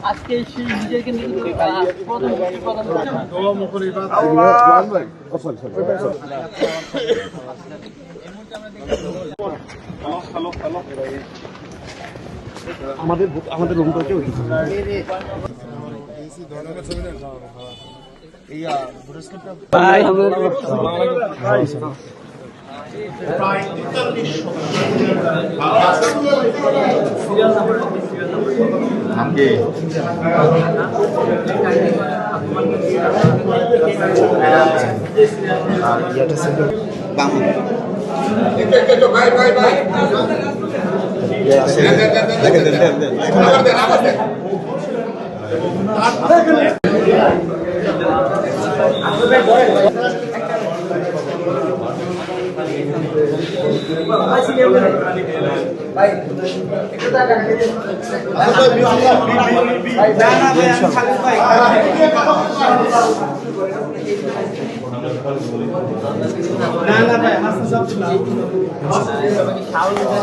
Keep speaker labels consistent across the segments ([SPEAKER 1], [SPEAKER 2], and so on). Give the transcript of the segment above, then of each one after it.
[SPEAKER 1] আজকে নিজেকে
[SPEAKER 2] আমাদের রুমটাকে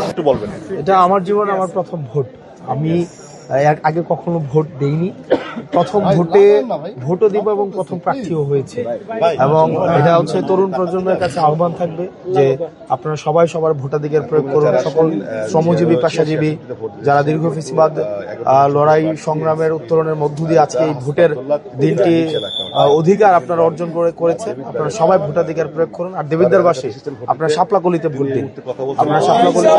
[SPEAKER 3] একটু বলবেন।
[SPEAKER 4] এটা আমার জীবনে আমার প্রথম ভোট। আমি আগে কখনো ভোট দেইনি, প্রথম ভোটও দিব এবং প্রথম প্রার্থীও হয়েছে। এবং এটা হচ্ছে তরুণ প্রজন্মের কাছে আহ্বান থাকবে যে আপনারা সবাই সবার ভোটাধিকার প্রয়োগ করুন। সকল শ্রমজীবী, পেশাজীবী যারা দীর্ঘ ফেসিবাদ লড়াই সংগ্রামের উত্তরণের মধ্য দিয়ে আজকে এই ভোটের দিনটি অধিকার আপনারা অর্জন করেছেন, আপনারা সবাই ভোটাধিকার প্রয়োগ করুন। আর দেবিদ্বারবাসী আপনারা শাপলাকলিতে ভোট দিন। আপনারা শাপলাকলিতে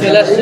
[SPEAKER 1] চলে আসছে।